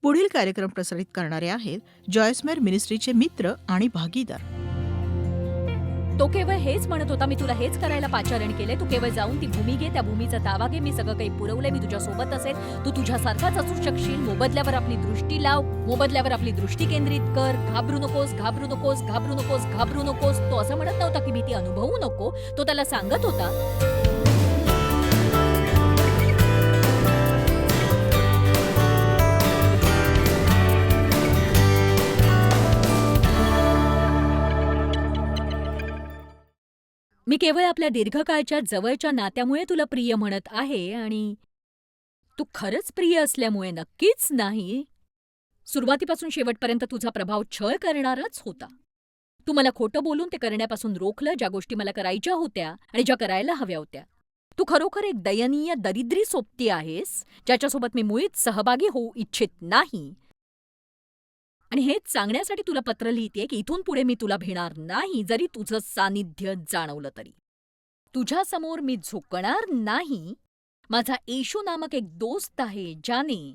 पुढील कार्यक्रम प्रसारित करणारे आहेत जॉयस्मेर मिनिस्ट्रीचे मित्र आणि भागीदार. तो केवळ हेच म्हणत होता, मी तुला हेच करायला पाचारण केले. तू केवळ जाऊन ती भूमी घे, त्या भूमीचा ताबा घे. मी सगळं काही पुरवलंय, मी तुझ्या सोबत असेल. तू तुझ्यासारखाच असू शकशील. मोबदल्यावर आपली दृष्टी लाव, मोबदल्यावर आपली दृष्टी केंद्रित कर. घाबरू नकोस, घाबरू नकोस, घाबरू नकोस, घाबरू नकोस. तो असं म्हणत नव्हता की भीती अनुभवू नको. तो त्याला सांगत होता, मी केवळ आपल्या दीर्घकाळच्या जवळच्या नात्यामुळे तुला प्रिय म्हणत आहे आणि तू खरंच प्रिय असल्यामुळे नक्कीच नाही. सुरुवातीपासून शेवटपर्यंत तुझा प्रभाव छळ करणाराच होता. तू मला खोटं बोलून ते करण्यापासून रोखलं, ज्या गोष्टी मला करायच्या होत्या आणि ज्या करायला हव्या होत्या. तू खरोखर एक दयनीय दरिद्री सोबती आहेस, ज्याच्यासोबत मी मुळीच सहभागी होऊ इच्छित नाही. आणि हेच सांगण्यासाठी तुला पत्र लिहितेय की इथून पुढे मी तुला भेटणार नाही, जरी तुझं सानिध्य जाणवलं तरी. तुझ्यासमोर मी झुकणार नाही. माझा येशू नामक एक दोस्त आहे, ज्याने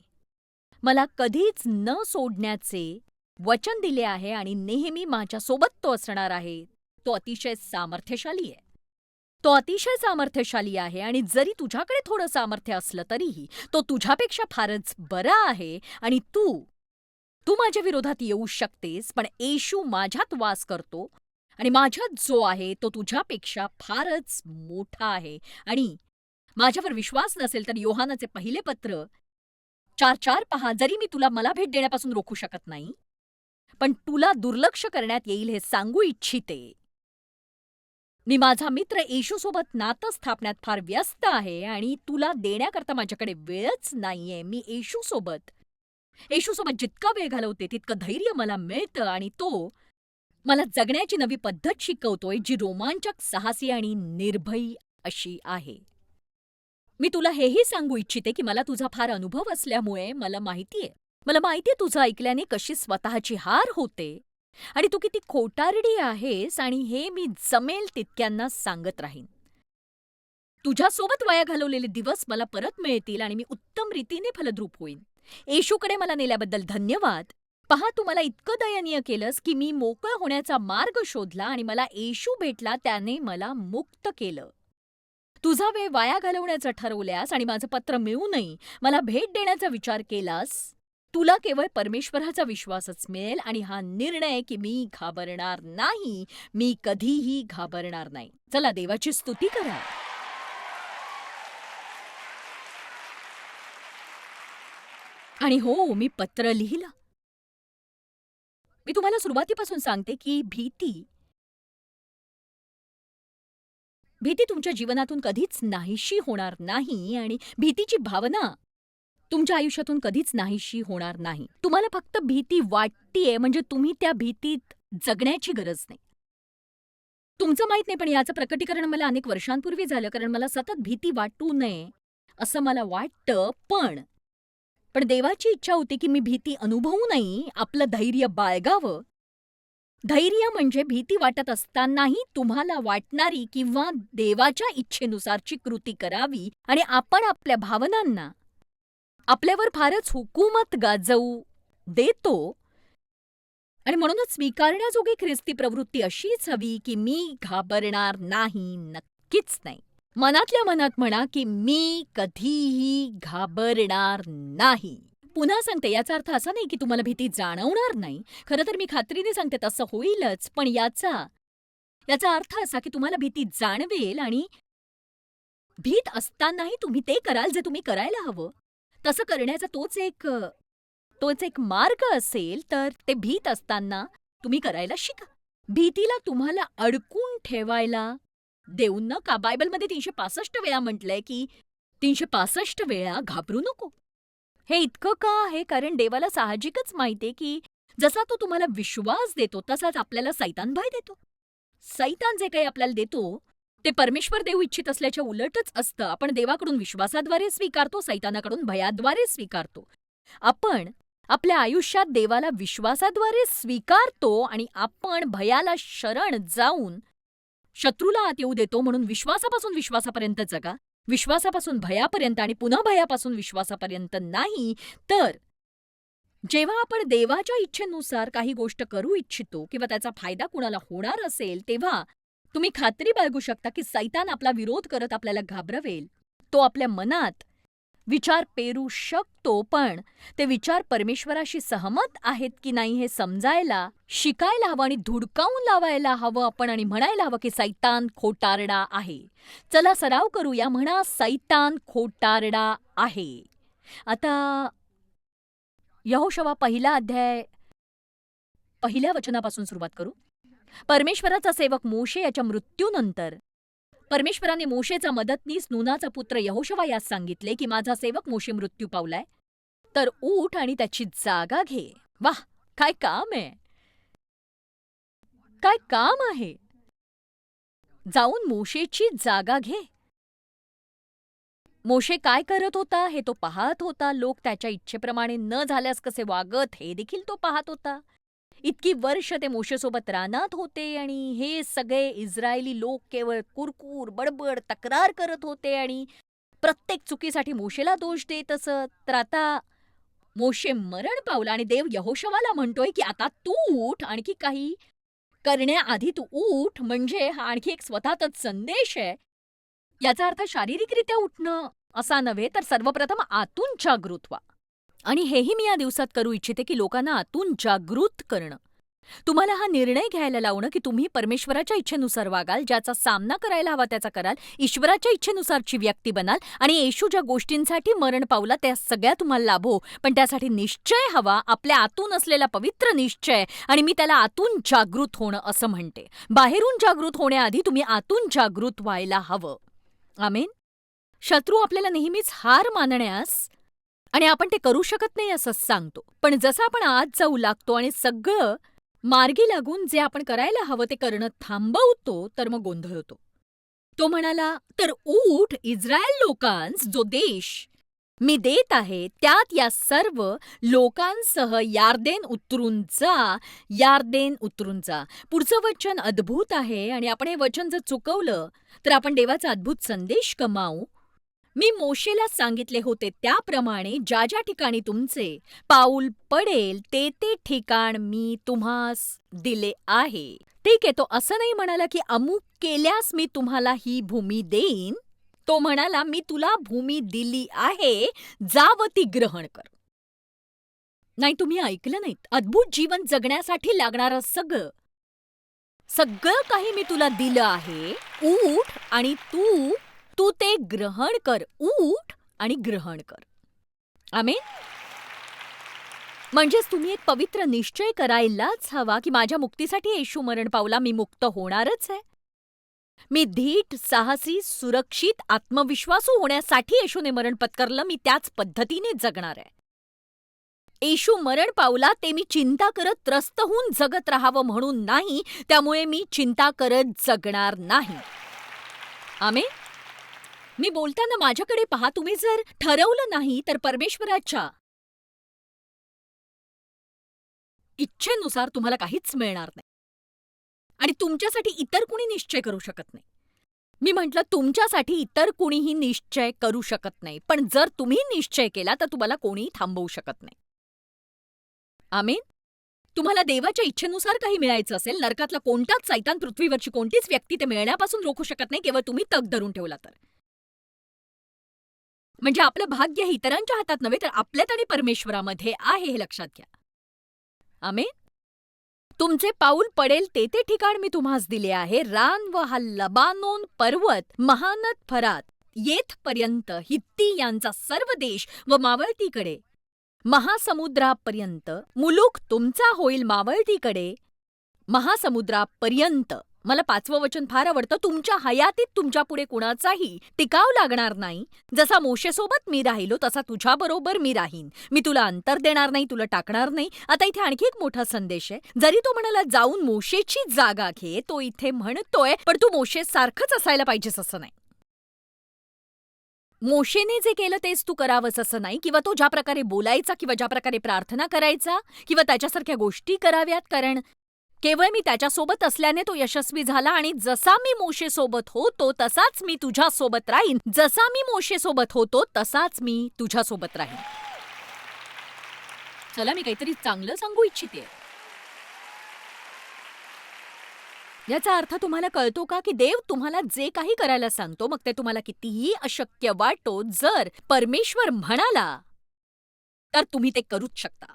मला कधीच न सोडण्याचे वचन दिले आहे आणि नेहमी माझ्यासोबत तो असणार आहे. तो अतिशय सामर्थ्यशाली आहे. तो अतिशय सामर्थ्यशाली आहे आणि जरी तुझ्याकडे थोडं सामर्थ्य असलं तरीही तो तुझ्यापेक्षा फारच बरा आहे. आणि तू माझ्या विरोधात येऊ शकतेस, पण येशू माझ्यात वास करतो आणि माझ्यात जो आहे तो तुझ्यापेक्षा फारच मोठा आहे. आणि माझ्यावर विश्वास नसेल तर योहानाचे पहिले पत्र 4:4 पहा. जरी मी तुला मला भेट देण्यापासून रोखू शकत नाही, पण तुला दुर्लक्ष करण्यात येईल हे सांगू इच्छिते. मी माझा मित्र येशूसोबत नातं स्थापण्यात फार व्यस्त आहे आणि तुला देण्याकरता माझ्याकडे वेळच नाहीये. मी येशूसोबत जितका वेळ घालवते तितकं धैर्य मला मिळतं आणि तो मला जगण्याची नवी पद्धत शिकवतोय, जी रोमांचक, साहसी आणि निर्भयी अशी आहे. मी तुला हेही सांगू इच्छिते की मला तुझा फार अनुभव असल्यामुळे मला माहितीये तुझं ऐकल्याने कशी स्वतःची हार होते आणि तू किती खोटारडी आहेस, आणि हे मी जमेल तितक्यांना सांगत राहीन. तुझ्यासोबत वाया घालवलेले दिवस मला परत मिळतील आणि मी उत्तम रीतीने फलद्रूप होईन. येशूकडे मला नेल्याबद्दल धन्यवाद. पहा, तू मला इतकं दयनीय केलंस की मी मोकळं होण्याचा मार्ग शोधला आणि मला येशू भेटला, त्याने मला मुक्त केलं. तुझा वेळ वाया घालवण्याचं ठरवल्यास आणि माझं पत्र मिळूनही मला भेट देण्याचा विचार केलास, तुला केवळ परमेश्वराचा विश्वासच मिळेल आणि हा निर्णय की मी घाबरणार नाही, मी कधीही घाबरणार नाही. चला देवाची स्तुती करा. आणि हो, मी पत्र लिहिलं. मी तुम्हाला सुरुवातीपासून सांगते की भीती तुमच्या जीवनातून कधीच नाहीशी होणार नाही आणि भीतीची भावना तुमच्या आयुष्यातून कधीच नाहीशी होणार नाही. तुम्हाला फक्त भीती वाटतीये म्हणजे तुम्ही त्या भीतीत जगण्याची गरज नाही. तुमचं माहित नाही, पण याचं प्रकटीकरण मला अनेक वर्षांपूर्वी झालं, कारण मला सतत भीती वाटू नये असं मला वाटतं. पण पण देवाची इच्छा होती की मी भीती अनुभवू नये, आपलं धैर्य बाळगावं. धैर्य म्हणजे भीती वाटत असतानाही तुम्हाला वाटणारी किंवा देवाच्या इच्छेनुसारची कृती करावी आणि आपण आपल्या भावनांना आपल्यावर फारच हुकूमत गाजवू देतो. आणि म्हणूनच स्वीकारण्याजोगी ख्रिस्ती प्रवृत्ती अशीच हवी की मी घाबरणार नाही, नक्कीच नाही. मनातल्या मनात म्हणा की मी कधीही घाबरणार नाही. पुन्हा सांगते, याचा अर्थ असा नाही की तुम्हाला भीती जाणवणार नाही. खरं तर मी खात्रीने सांगते तसं होईलच, पण याचा अर्थ असा की तुम्हाला भीती जाणवेल आणि भीत असतानाही तुम्ही ते कराल जे तुम्ही करायला हवं. तसं करण्याचा तोच एक मार्ग असेल तर ते भीत असताना तुम्ही करायला शिका. भीतीला तुम्हाला अडकून ठेवायला देऊ नका. बायबलमध्ये 365 वेळा म्हटलंय की 365 वेळा घाबरू नको. हे इतकं का आहे? कारण देवाला साहजिकच माहितीये की जसा तो तुम्हाला विश्वास देतो तसाच आपल्याला सैतान भय देतो. सैतान जे काही आपल्याला देतो ते परमेश्वर देऊ इच्छित असल्याच्या उलटच असतं. आपण देवाकडून विश्वासाद्वारे स्वीकारतो, सैतानाकडून भयाद्वारे स्वीकारतो. आपण आपल्या आयुष्यात देवाला विश्वासाद्वारे स्वीकारतो आणि आपण भयाला शरण जाऊन शत्रूला आत येऊ देतो. म्हणून विश्वासापासून विश्वासापर्यंत जगा, विश्वासापासून भयापर्यंत आणि पुन्हा भयापासून विश्वासापर्यंत नाही. तर जेव्हा आपण देवाच्या इच्छेनुसार काही गोष्ट करू इच्छितो किंवा त्याचा फायदा कुणाला होणार असेल, तेव्हा तुम्ही खात्री बाळगू शकता की सैतान आपला विरोध करत आपल्याला घाबरवेल. तो आपल्या मनात विचार पेरू शकतो, पण ते विचार परमेश्वराशी सहमत आहेत की नाही हे समजायला शिकायला हवं आणि धुडकावून लावायला हवं आपण आणि म्हणायला हवं की सैतान खोटारडा आहे. चला सराव करूया. म्हणा, सैतान खोटारडा आहे. आता यहोशवा 1 अध्याय 1 वचनापासून सुरुवात करू. परमेश्वराचा सेवक मोशे याच्या मृत्यूनंतर परमेश्वराने मोशेचा मदतनीस नूनाचा पुत्र यहोशवा यास सांगितले की माझा सेवक मोशे मृत्यू पावलाय, तर उठ आणि त्याची जागा घे. वाह, काय काम आहे! काय काम आहे! जाऊन मोशेची जागा घे. मोशे काय करत होता हे तो पाहत होता. लोक त्याच्या इच्छेप्रमाणे न झाल्यास कसे वागत हे देखील तो पाहत होता. इतकी वर्ष ते मोशेसोबत रानात होते आणि हे सगळे इस्रायली लोक केवळ कुरकूर बडबड तक्रार करत होते आणि प्रत्येक चुकीसाठी मोशेला दोष देत असत. तर आता मोशे मरण पावला आणि देव यहोशवाला म्हणतोय की आता तू उठ, आणखी काही करण्याआधी तू उठ. म्हणजे हा आणखी एक स्वतःचाच संदेश आहे. याचा अर्थ शारीरिकरित्या उठणं असा नव्हे, तर सर्वप्रथम आतून जागृत व्हा. आणि हेही मी या दिवसात करू इच्छिते की लोकांना आतून जागृत करणं. तुम्हाला हा निर्णय घ्यायला लावणं की तुम्ही परमेश्वराच्या इच्छेनुसार वागाल, ज्याचा सामना करायला हवा त्याचा कराल, ईश्वराच्या इच्छेनुसारची व्यक्ती बनाल आणि येशू ज्या गोष्टींसाठी मरण पावला त्या सगळ्या तुम्हाला लाभो. पण त्यासाठी निश्चय हवा, आपल्या आतून असलेला पवित्र निश्चय, आणि मी त्याला आतून जागृत होणं असं म्हणते. बाहेरून जागृत होण्याआधी तुम्ही आतून जागृत व्हायला हवं. आमेन. शत्रू आपल्याला नेहमीच हार मानण्यास आणि आपण ते करू शकत नाही असं सांगतो. पण जसं आपण आत जाऊ लागतो आणि सगळं मार्गी लागून जे आपण करायला हवं ते करणं थांबवतो, तर मग गोंधळ होतो. तो म्हणाला, तर उठ इस्रायल लोकांस, जो देश मी देत आहे त्यात या सर्व लोकांसह यार्देन उतरून जा. यार्देन उतरून जा. पुढचं वचन अद्भुत आहे आणि आपण हे वचन जर चुकवलं तर आपण देवाचा अद्भुत संदेश गमावू. मी मोशेला सांगितले होते त्याप्रमाणे ज्या ज्या ठिकाणी तुमचे पाऊल पडेल ते ते ठिकाण मी तुम्हास दिले आहे. ठीक आहे, तो असं नाही म्हणाला की अमुक केल्यास मी तुम्हाला ही भूमी देईन. तो म्हणाला, मी तुला भूमी दिली आहे, जा व ती ग्रहण कर. नाही, तुम्ही ऐकलं नाहीत. अद्भुत जीवन जगण्यासाठी लागणारं सगळं सगळं काही मी तुला दिलं आहे. उठ आणि तू ते ग्रहण कर. उठ आणि ग्रहण कर. आमेन. म्हणजेच तुम्ही एक पवित्र निश्चय करायलाच हवा की माझ्या मुक्तीसाठी येशू मरण पावला, मी मुक्त होणारच आहे. मी धीट, साहसी, सुरक्षित, आत्मविश्वासू होण्यासाठी येशूने मरण पत्करलं. मी त्याच पद्धतीने जगणार आहे. येशू मरण पावला ते मी चिंता करत त्रस्त होऊन जगत राहावं म्हणून नाही, त्यामुळे मी चिंता करत जगणार नाही. आमेन. मी बोलताना माझ्याकडे पहा. तुम्ही जर ठरवलं नाही तर परमेश्वराच्या इच्छेनुसार तुम्हाला काहीच मिळणार नाही आणि तुमच्यासाठी इतर कुणी निश्चय करू शकत नाही. मी म्हटलं, तुमच्यासाठी इतर कुणीही निश्चय करू शकत नाही, पण जर तुम्ही निश्चय केला तर तुम्हाला कोणीही थांबवू शकत नाही. आमेन. तुम्हाला देवाच्या इच्छेनुसार काही मिळायचं असेल, नरकातला कोणताच सैतान, पृथ्वीवरची कोणतीच व्यक्ती ते मिळण्यापासून रोखू शकत नाही, केवळ तुम्ही तग धरून ठेवला तर. म्हणजे आपलं भाग्य हे इतरांच्या हातात नव्हे तर आपल्यात आणि परमेश्वरामध्ये आहे, हे लक्षात घ्या. आमेन. तुमचे पाऊल पडेल ते ते ठिकाण मी तुम्हास दिले आहे. रान व हा लबानोन पर्वत, महानद फरात येथपर्यंत, हित्ती यांचा सर्व देश व मावळतीकडे, महासमुद्रापर्यंत. मुलूक तुमचा होईल मावळतीकडे, महासमुद्रापर्यंत. मला 5वं वचन फार आवडतं. तुमच्या हयातीत तुमच्यापुढे कुणाचाही टिकाव लागणार नाही. जसा मोशेसोबत मी राहिलो तसा तुझ्याबरोबर मी राहीन. मी तुला अंतर देणार नाही, तुला टाकणार नाही. आता इथे आणखी एक मोठा संदेश आहे. जरी तो म्हणाला जाऊन मोशेची जागा घे, तो इथे म्हणतोय पण तू मोशेसारखंच असायला पाहिजेस असं नाही. मोशेने जे केलं तेच तू करावंस असं नाही, किंवा तो ज्या प्रकारे बोलायचा किंवा ज्या प्रकारे प्रार्थना करायचा किंवा त्याच्यासारख्या गोष्टी कराव्यात, कारण केवळ मी त्याच्यासोबत असल्याने तो यशस्वी झाला. आणि जसा मी मोशेसोबत होतो तसाच मी तुझ्यासोबत राहीन. जसा मी मोशेसोबत होतो तसाच मी तुझ्यासोबत राहीन. चला, मी काहीतरी चांगलं सांगू इच्छिते. याचा अर्थ तुम्हाला कळतो का, की देव तुम्हाला जे काही करायला सांगतो, मग ते तुम्हाला कितीही अशक्य वाटो, जर परमेश्वर म्हणाला, तर तुम्ही ते करूच शकता.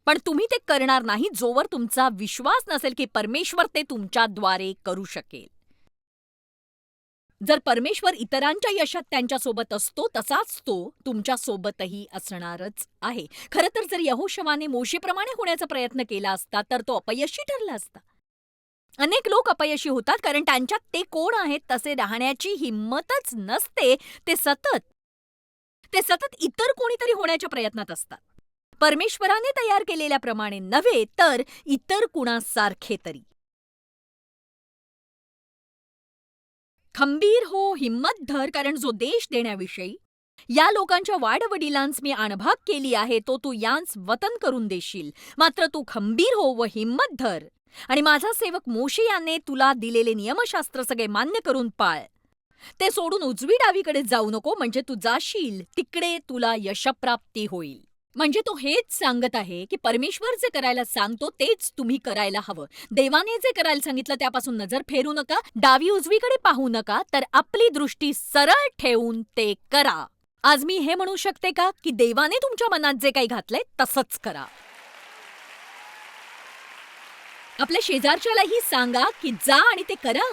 पण तुम्ही ते करणार नाही जोवर तुमचा विश्वास नसेल, की परमेश्वर ते तुमच्याद्वारे करू शकेल. जर परमेश्वर इतरांच्या यशात त्यांच्यासोबत असतो, तसाच तो तुमच्यासोबतही असणारच आहे. खरं तर जर यहोशवाने मोशेप्रमाणे होण्याचा प्रयत्न केला असता, तर तो अपयशी ठरला असता. अनेक लोक अपयशी होतात कारण त्यांच्यात ते कोण आहेत तसे राहण्याची हिंमतच नसते. ते सतत ते सतत इतर कोणीतरी होण्याच्या प्रयत्नात असतात. परमेश्वराने तयार केलेल्याप्रमाणे नव्हे, तर इतर कुणासारखे तरी. खंबीर हो, हिम्मत धर, कारण जो देश देण्याविषयी या लोकांच्या वाडवडिलांस मी आणभाग केली आहे, तो तू यांस वतन करून देशील. मात्र तू खंबीर हो व हिम्मत धर, आणि माझा सेवक मोशे याने तुला दिलेले नियमशास्त्र सगळे मान्य करून पाळ. ते सोडून उजवी डावीकडे जाऊ नको, म्हणजे तू जाशील तिकडे तुला यशप्राप्ती होईल. म्हणजे तो हेच सांगत आहे, की परमेश्वर जे करायला सांगतो तेच तुम्ही करायला हवं. देवाने जे करायला सांगितलं त्यापासून नजर फेरू नका, डावी उजवीकडे पाहू नका, तर आपली दृष्टी सरळ ठेवून ते करा. आज मी हे म्हणू शकते का, की देवाने तुमच्या मनात जे काही घातलंय तसंच करा. आपल्या शेजारच्यालाही सांगा, की जा आणि ते करा.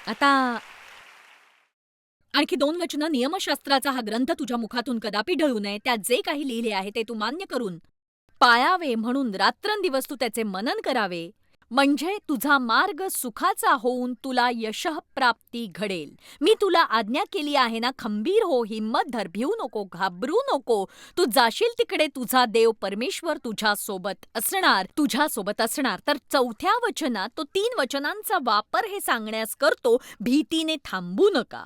आता आणखी 2 वचनं. नियमशास्त्राचा हा ग्रंथ तुझ्या मुखातून कदापि ढळू नये. त्यात जे काही लिहिले आहे ते तू मान्य करून पाळावे, म्हणून रात्रंदिवस तू त्याचे मनन करावे, म्हणजे तुझा मार्ग सुखाचा होऊन तुला यशःप्राप्ती घडेल. मी तुला आज्ञा केली आहे ना, खंबीर हो, हिम्मत धर, भिवू नको, घाबरू नको. तू जाशील तिकडे तुझा देव परमेश्वर तुझ्यासोबत असणार. तर 4थ्या वचनात तो 3 वचनांचा वापर हे सांगण्यास करतो, भीतीने थांबू नका.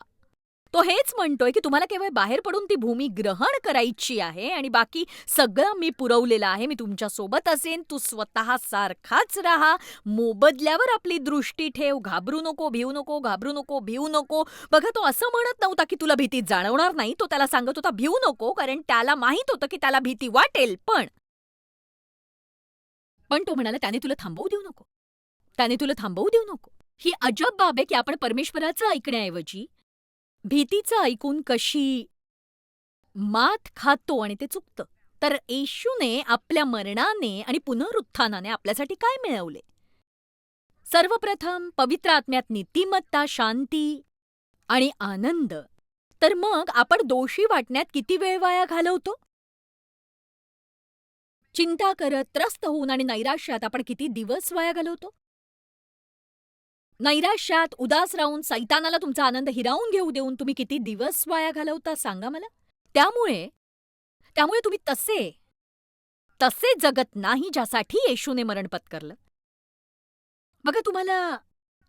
तो हेच म्हणतोय, की तुम्हाला केवळ बाहेर पडून ती भूमी ग्रहण करायची आहे आणि बाकी सगळं मी पुरवलेलं आहे. मी तुमच्या सोबत असेन. तू स्वतः सारखाच राहा. मोबदल्यावर आपली दृष्टी ठेव. घाबरू नको, भिवू नको, घाबरू नको, भिवू नको. बघा, तो असं म्हणत नव्हता, की तुला भीती जाणवणार नाही. तो त्याला सांगत होता, भिवू नको, कारण त्याला माहीत होतं, की त्याला भीती वाटेल. पण तो म्हणाला, त्याने तुला थांबवू देऊ नको. त्याने तुला थांबवू देऊ नको. ही अजब बाब आहे, की आपण परमेश्वराचं ऐकण्याऐवजी भीतीचं ऐकून कशी मात खातो आणि ते चुकतं. तर येशूने आपल्या मरणाने आणि पुनरुत्थानाने आपल्यासाठी काय मिळवले? सर्वप्रथम पवित्र आत्म्यात नीतिमत्ता, शांती आणि आनंद. तर मग आपण दोषी वाटण्यात किती वेळ वाया घालवतो? चिंता करत, त्रस्त होऊन आणि नैराश्यात आपण किती दिवस वाया घालवतो? नैराश्यात उदास राहून सैतानाला तुमचा आनंद हिरावून घेऊ देऊन तुम्ही किती दिवस वाया घालवता सांगा मला? त्यामुळे त्यामुळे तुम्ही तसे तसे जगत नाही ज्यासाठी येशूने मरण पत्करलं. बघा, तुम्हाला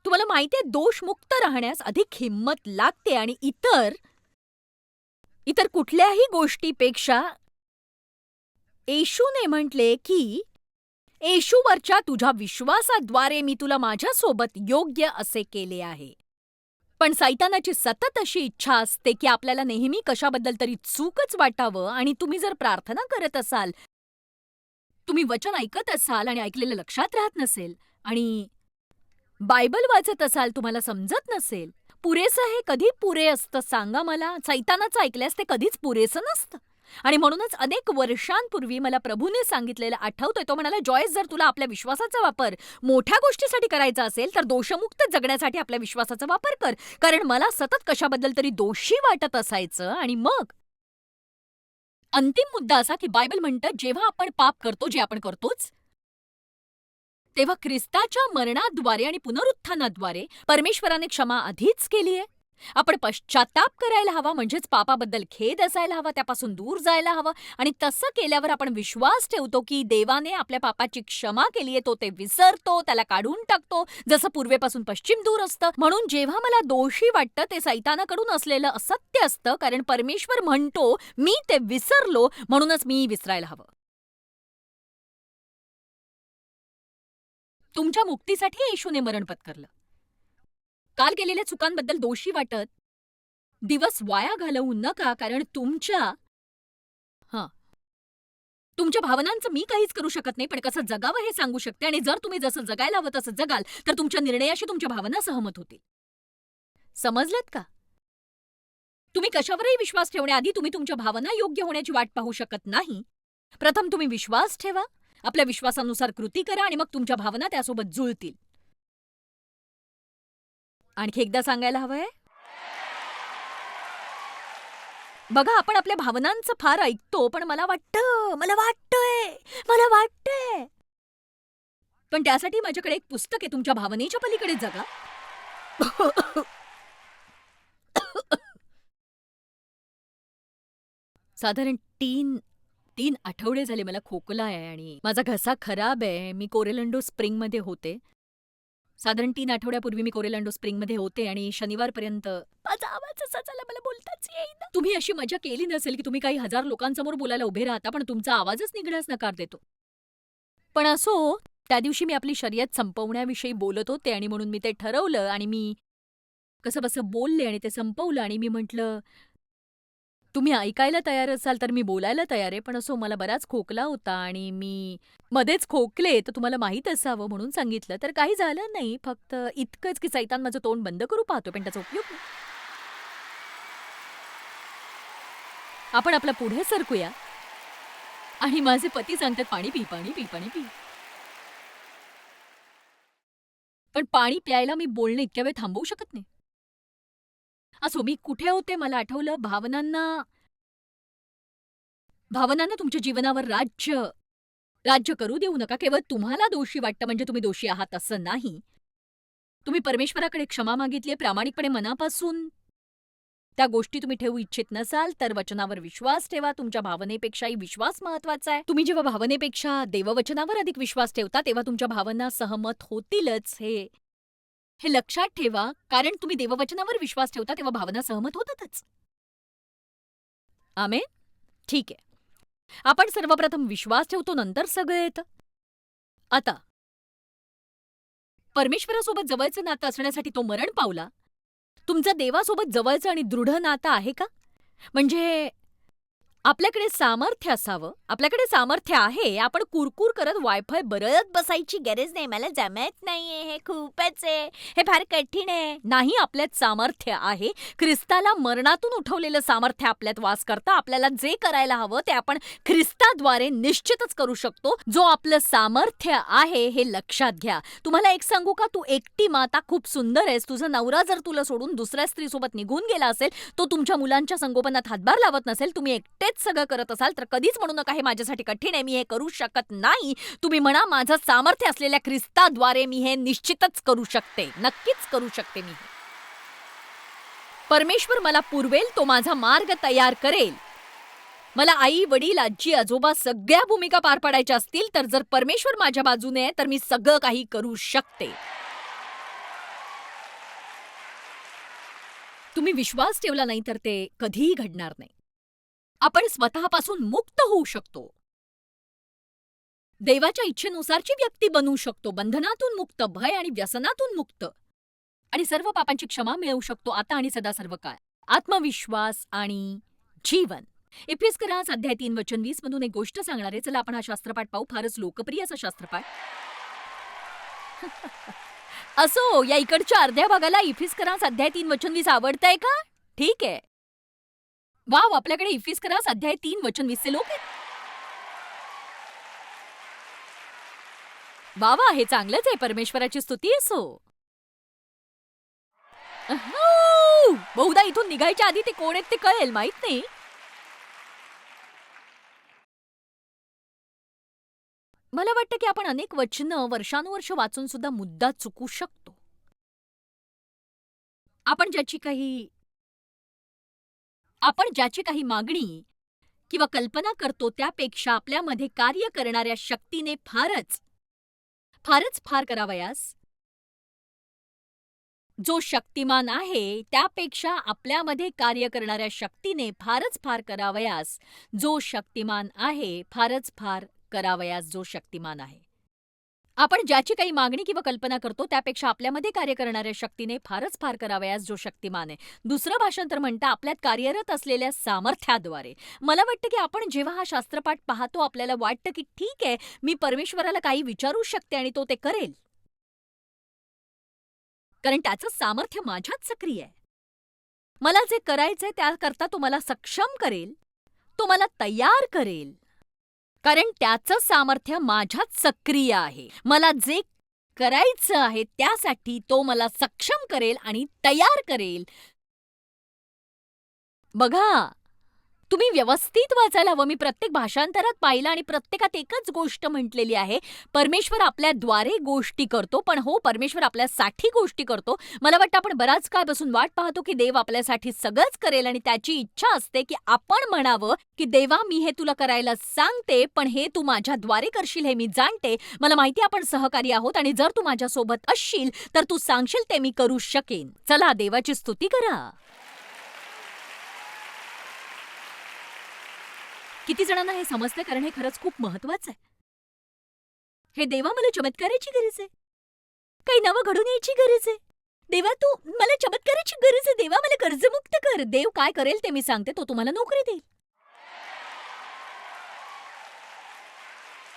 तुम्हाला माहितीये, दोषमुक्त राहण्यास अधिक हिंमत लागते आणि इतर इतर कुठल्याही गोष्टीपेक्षा येशूने म्हटले, की येशूवरच्या तुझ्या विश्वासाद्वारे मी तुला माझ्यासोबत योग्य असे केले आहे. पण सैतानाची सतत अशी इच्छा असते, की आपल्याला नेहमी कशाबद्दल तरी चूकच वाटावं. आणि तुम्ही जर प्रार्थना करत असाल, तुम्ही वचन ऐकत असाल आणि ऐकलेलं लक्षात राहत नसेल, आणि बायबल वाचत असाल, तुम्हाला समजत नसेल, पुरेसं हे कधी पुरे असतं सांगा मला? सैतानाचं ऐकल्यास ते कधीच पुरेसं नसतं. आणि म्हणूनच अनेक वर्षांपूर्वी मला प्रभूने सांगितलेलं आठवतंय. तो म्हणाला, जॉयस, जर तुला आपल्या विश्वासाचा वापर मोठ्या गोष्टीसाठी करायचा असेल, तर दोषमुक्त जगण्यासाठी आपल्या विश्वासाचा वापर कर. कारण मला सतत कशाबद्दल तरी दोषी वाटत असायचं. आणि मग अंतिम मुद्दा असा, की बायबल म्हणतं, जेव्हा आपण पाप करतो, जे आपण करतोच, तेव्हा ख्रिस्ताच्या मरणाद्वारे आणि पुनरुत्थानाद्वारे परमेश्वराने क्षमा आधीच केली आहे. आपण पश्चात्ताप करायला हवा, म्हणजेच पापाबद्दल खेद असायला हवा, त्यापासून दूर जायला हवं. आणि तसं केल्यावर आपण विश्वास ठेवतो, की देवाने आपल्या पापाची क्षमा केली आहे. तो ते विसरतो, त्याला काढून टाकतो, जसं पूर्वेपासून पश्चिम दूर असतं. म्हणून जेव्हा मला दोषी वाटतं, ते सैतानाकडून असलेलं असत्य असतं, कारण परमेश्वर म्हणतो, मी ते विसरलो, म्हणूनच मी विसरायला हवं. तुमच्या मुक्तीसाठी येशूने मरण पत्करलं. काल केलेल्या चुकांबद्दल दोषी वाटत दिवस वाया घालवू नका, कारण हां, तुमच्या भावनांचं मी काहीच करू शकत नाही, पण कसं जगावं हे सांगू शकते आणि जर तुम्ही जसं जगायला हवं तसं जगाल, तर तुमच्या निर्णयाशी तुमच्या भावना सहमत होतील. समजलत का? तुम्ही कशावरही विश्वास ठेवण्याआधी तुम्ही तुमच्या भावना योग्य होण्याची वाट पाहू शकत नाही. प्रथम तुम्ही विश्वास ठेवा, आपल्या विश्वासानुसार कृती करा आणि मग तुमच्या भावना त्यासोबत जुळतील. आणखी एकदा सांगायला हवंय? बघा, आपण आपल्या भावनांचं फार ऐकतो, पण मला वाटतं, मला वाटतंय, मला वाटतंय. पण त्यासाठी माझ्याकडे एक पुस्तक आहे, तुमच्या भावनेच्या पलीकडे जगा. साधारण 3 आठवडे झाले मला खोकला आहे आणि माझा घसा खराब आहे. मी कोरेलंडो स्प्रिंगमध्ये होते. साधारण 3 आठवड्यापूर्वी मी कोरेलंडो स्प्रिंगमध्ये होते आणि शनिवारपर्यंत माझा आवाज असा झाला, मला बोलताच येईना. तुम्ही अशी मजा केली नसेल की तुम्ही काही हजार लोकांसमोर बोलायला उभे राहता, पण तुमचा आवाजच निघण्यास नकार देतो. पण असो, त्या दिवशी मी आपली शर्यत संपवण्याविषयी बोलत होते आणि म्हणून मी ते ठरवलं आणि मी कसंबसं बोलले आणि ते संपवलं आणि मी म्हटलं, तुम्ही ऐकायला तयार असाल तर मी बोलायला तयार आहे, पण असो मला बराच खोकला होता आणि मी मध्येच खोकले तर तुम्हाला माहीत असावं म्हणून सांगितलं. तर काही झालं नाही, फक्त इतकंच की सैतान माझं तोंड बंद करू पाहतो, पण त्याचा उपयोग नाही. आपण आपलं पुढे सरकूया आणि माझे पती सांगतात, "पाणी पी, पाणी पी, पाणी पी." पण पाणी प्यायला मी बोलणं इतक्या वेळ थांबवू शकत नाही. असो, मी कुठे होते मला आठवलं, भावनांना तुमच्या जीवनावर राज्य करू देऊ नका. केवळ तुम्हाला दोषी वाटतं म्हणजे तुम्ही दोषी आहात असं नाही. तुम्ही परमेश्वराकडे क्षमा मागितली प्रामाणिकपणे मनापासून त्या गोष्टी तुम्ही ठेवू इच्छित नसाल, तर वचनावर विश्वास ठेवा. तुमच्या भावनेपेक्षाही विश्वास महत्वाचा आहे. तुम्ही जेव्हा भावनेपेक्षा देववचनावर अधिक विश्वास ठेवता, तेव्हा तुमच्या भावना सहमत होतीलच. हे हे लक्षात ठेवा, कारण तुम्ही देववचनावर विश्वास ठेवता, तेव्हा भावना सहमत होतातच. आमेन? ठीक आहे. आपण सर्वप्रथम विश्वास ठेवतो, नंतर सगळं येतं. आता परमेश्वरासोबत जवळचं नातं असण्यासाठी तो मरण पावला. तुमचं देवासोबत जवळचं आणि दृढ नातं आहे का? म्हणजे आपल्याकडे सामर्थ्य असावं. आपल्याकडे सामर्थ्य आहे. आपण कुरकुर करत वायफाय बरळत बसायची गरज नाही. मला जमत नाहीये, हे खूपच आहे, हे फार कठीण आहे. नाही, आपल्यात सामर्थ्य आहे. ख्रिस्ताला मरणातून उठवलेलं सामर्थ्य आपल्यात वास करतं. आपल्याला जे करायला हवं ते आपण ख्रिस्ताद्वारे निश्चितच करू शकतो. जो आपलं सामर्थ्य आहे हे लक्षात घ्या. तुम्हाला एक सांगू का? तू एकटी माता खूप सुंदर आहेस. तुझा नवरा जर तुला सोडून दुसऱ्या स्त्रीसोबत निघून गेला असेल, तो तुमच्या मुलांच्या संगोपनात हातभार लावत नसेल, तुम्ही एकटेच सगळं करत असाल, तर कधीच म्हणू नका हे माझ्यासाठी कठीण आहे, मी हे करू शकत नाही. तुम्ही म्हणा, माझं सामर्थ्य असलेल्या ख्रिस्ताद्वारे मी हे निश्चितच करू शकते, नक्कीच करू शकते मी. परमेश्वर मला पुरवेल, तो माझा मार्ग तयार करेल. मला आई वडील आजी आजोबा सगळ्या भूमिका पार पाडायच्या असतील, तर जर परमेश्वर माझ्या बाजूने आहे तर मी सगळं काही करू शकते. तुम्ही विश्वास ठेवला नाही तर ते कधीही घडणार नाही. आपण स्वतःपासून मुक्त होऊ शकतो. देवाच्या इच्छेनुसारची व्यक्ती बनू शकतो. बंधनातून मुक्त, भय आणि व्यसनातून मुक्त आणि सर्व पापांची क्षमा मिळवू शकतो आता आणि सदा सर्व काळ. आत्मविश्वास आणि जीवन. इफिस्करास अध्याय 3:20 मधून एक गोष्ट सांगणार आहे. चला आपण हा शास्त्रपाठ पाहू. फारच लोकप्रिय असा शास्त्रपाठ. असो, या इकडच्या अर्ध्या भागाला इफिस्करास अध्याय 3:20 आवडतंय का? ठीक आहे. वाव, आपल्याकडे इफिस्करास अध्याय 3:20 चे लोक आहेत. वा वा, हे चांगलंच आहे. परमेश्वराची स्तुती असो. बहुधा इथून निघायच्या आधी ते कोण आहेत ते कळेल, माहित नाही. मला वाटतं की आपण अनेक वचनं वर्षानुवर्ष वाचून सुद्धा मुद्दा चुकू शकतो. आपण ज्याची काही मागणी किंवा कल्पना करतो त्यापेक्षा आपल्यामध्ये कार्य करणाऱ्या शक्तीने फार करावयास जो शक्तिमान आहे, त्यापेक्षा आपल्यामध्ये कार्य करणाऱ्या शक्तीने फार करावयास जो शक्तिमान आहे, फार करावयास जो शक्तिमान आहे. आपण ज्याची काही मागणी किंवा कल्पना करतो त्यापेक्षा आपल्यामध्ये कार्य करणाऱ्या शक्तीने फारच फार करावयास जो शक्तिमान आहे. दुसरं भाषांतर म्हणतं आपल्यात कार्यरत असलेल्या सामर्थ्याद्वारे. मला वाटतं की आपण जेव्हा हा शास्त्रपाठ पाहतो आपल्याला वाटतं की ठीक आहे, मी परमेश्वराला काही विचारू शकते आणि तो ते करेल. कारण त्याचं सामर्थ्य माझ्यात सक्रिय आहे. मला जे करायचंय त्याकरता तो मला सक्षम करेल, तो मला तयार करेल. कारण त्याचं सामर्थ्य माझ्यात सक्रिय आहे. मला जे करायचं आहे त्यासाठी तो मला सक्षम करेल आणि तयार करेल. बघा, तुम्ही व्यवस्थित वाचायला हवं. मी प्रत्येक भाषांतरात पाहिलं आणि प्रत्येकात एकच गोष्ट म्हटलेली आहे, परमेश्वर आपल्याद्वारे गोष्टी करतो. पण हो, परमेश्वर आपल्यासाठी गोष्टी करतो. मला वाटतं आपण बराच काळ बसून वाट पाहतो की देव आपल्यासाठी सगळंच करेल आणि त्याची इच्छा असते की आपण म्हणावं की देवा, मी हे तुला करायला सांगते, पण हे तू माझ्याद्वारे करशील हे मी जाणते. मला माहिती आपण सहकारी आहोत आणि जर तू माझ्यासोबत असशील तर तू सांगशील ते मी करू शकेन. चला देवाची स्तुती करा. किती जणांना हे समजतं? कारण हे खरंच खूप महत्वाचं आहे. हे देवा, मला चमत्काराची गरज आहे. काही नवं घडून यायची गरज आहे. देवा, तू मला चमत्काराची गरज आहे. देवा, मला कर्जमुक्त कर. देव काय करेल ते मी सांगते, तो तुम्हाला नोकरी देईल.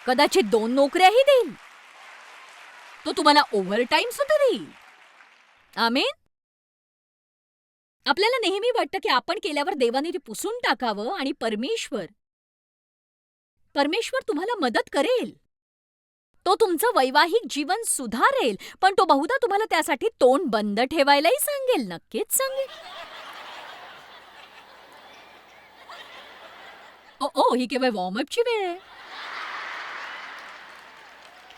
कदाचित 2 नोकऱ्याही देईल. तो तुम्हाला ओव्हरटाईम सुद्धा देईल. आमेन. आपल्याला नेहमी वाटतं की आपण केल्यावर देवाने ते पुसून टाकावं आणि परमेश्वर तुम्हाला मदत करेल. तो तुमचं वैवाहिक जीवन सुधारेल, पण तो बहुधा तुम्हाला त्यासाठी तोंड बंद ठेवायलाही सांगेल. नक्कीच सांगेल. ही केवळ वॉर्मअपची वेळ आहे.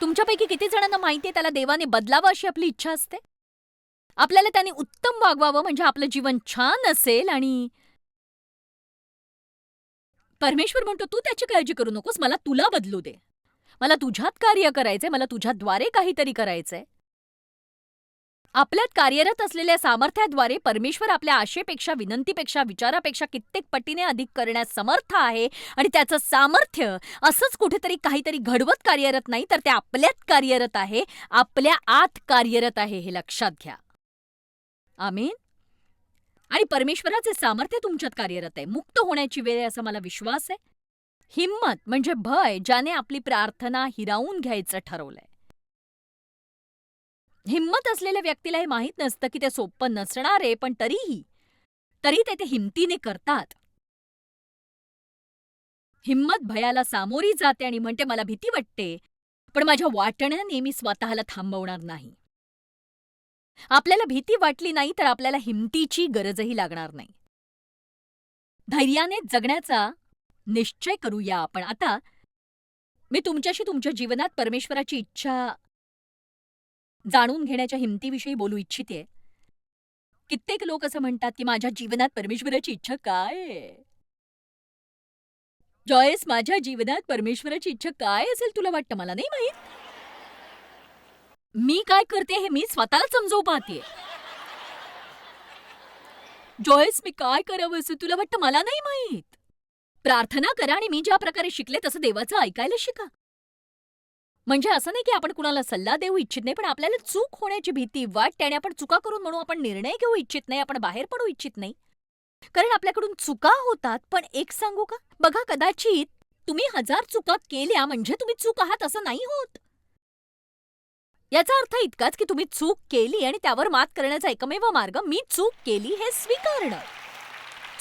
तुमच्यापैकी किती जणांना माहिती आहे त्याला देवाने बदलावं अशी आपली इच्छा असते? आपल्याला त्याने उत्तम वागवावं म्हणजे आपलं जीवन छान असेल आणि परमेश्वर म्हणतो, "तू त्याची काळजी करू नकोस. मला तुला बदलू दे. मला तुझ्यात कार्य करायचंय. मला तुझ्याद्वारे काहीतरी करायचंय." आपल्यात कार्यरत असलेल्या सामर्थ्याद्वारे परमेश्वर आपल्या आशेपेक्षा, विनंतीपेक्षा, विचारापेक्षा कित्येक पटीने अधिक करण्यास समर्थ आहे आणि त्याचं सामर्थ्य असंच कुठेतरी काहीतरी घडवत कार्यरत नाही, तर ते आपल्यात कार्यरत आहे, आपल्या आत कार्यरत आहे, हे लक्षात घ्या. आमेन. आणि परमेश्वराचे सामर्थ्य तुमच्यात कार्यरत आहे. मुक्त होण्याची वेळ आहे असा मला विश्वास आहे. हिम्मत म्हणजे भय ज्याने आपली प्रार्थना हिरावून घ्यायचं ठरवलंय. हिम्मत असलेल्या व्यक्तीला हे माहीत नसतं की ते सोपं नसणार आहे, पण तरी ते हिमतीने करतात. हिम्मत भयाला सामोरी जाते आणि म्हणते, मला भीती वाटते, पण माझ्या वाटण्याने मी स्वतःला थांबवणार नाही. आपल्याला भीती वाटली नाही तर आपल्याला हिमतीची गरजही लागणार नाही. धैर्याने जगण्याचा निश्चय करूया आपण. आता मी तुमच्याशी तुमच्या जीवनात परमेश्वराची इच्छा जाणून घेण्याच्या हिमतीविषयी बोलू इच्छिते. कित्येक लोक असं म्हणतात की माझ्या जीवनात परमेश्वराची इच्छा काय आहे? जॉयस, माझ्या जीवनात परमेश्वराची इच्छा काय असेल तुला वाटतं? मला नाही माहीत. मी काय करते हे मी स्वतःला समजवू पाहतेय. जॉयस, मी काय करावं असं तुला वाटतं? मला नाही माहीत. प्रार्थना करा आणि मी ज्या प्रकारे शिकले तसं देवाचं ऐकायला शिका. म्हणजे असं नाही की आपण कुणाला सल्ला देऊ इच्छित नाही, पण आपल्याला चूक होण्याची भीती वाटते आणि आपण चुका करून म्हणून आपण निर्णय घेऊ इच्छित नाही, आपण बाहेर पडू इच्छित नाही. कारण आपल्याकडून चुका होतात. पण एक सांगू का? बघा, कदाचित तुम्ही 1000 चुका केल्या म्हणजे तुम्ही चूक आहात असं नाही होत. याचा अर्थ इतकाच की तुम्ही चूक केली आणि त्यावर मात करण्याचा एकमेव मार्ग मी चूक केली हे स्वीकारणं.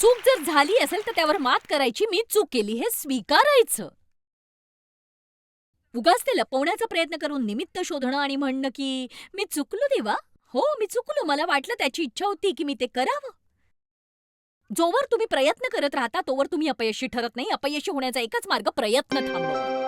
चूक जर झाली असेल तर त्यावर मात करायची. मी चूक केली हे स्वीकारायचं. उगाच ते लपवण्याचा प्रयत्न करून निमित्त शोधणं आणि म्हणणं की मी चुकलो देवा, हो मी चुकलो, मला वाटलं त्याची इच्छा होती की मी ते करावं. जोवर तुम्ही प्रयत्न करत राहता तोवर तुम्ही अपयशी ठरत नाही. अपयशी होण्याचा एकच मार्ग प्रयत्न थांबवणं.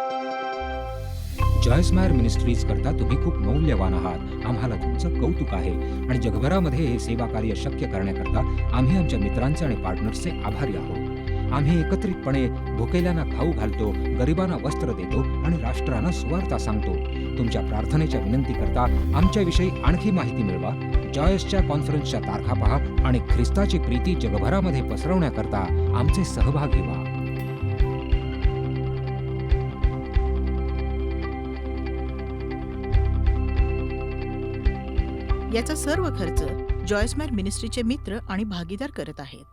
जॉयस मायर मिनिस्ट्रीज करता तुम्ही खूप मौल्यवान आहात. आम्हाला तुमचं कौतुक आहे आणि जगभरामध्ये हे सेवा कार्य शक्य करण्याकरता आम्ही आमच्या मित्रांचे आणि पार्टनर्सचे आभारी आहोत. आम्ही एकत्रितपणे भुकेल्यांना खाऊ घालतो, गरिबांना वस्त्र देतो आणि राष्ट्रांना सुवार्ता सांगतो. तुमच्या प्रार्थनेच्या विनंतीकरता आमच्याविषयी आणखी माहिती मिळवा. जॉयसच्या कॉन्फरन्सच्या तारखा पहा आणि ख्रिस्ताची प्रीती जगभरामध्ये पसरवण्याकरता आमचे सहभागी व्हा. याचा सर्व खर्च जॉयस्मॅर मिनिस्ट्रीचे मित्र आणि भागीदार करत आहेत.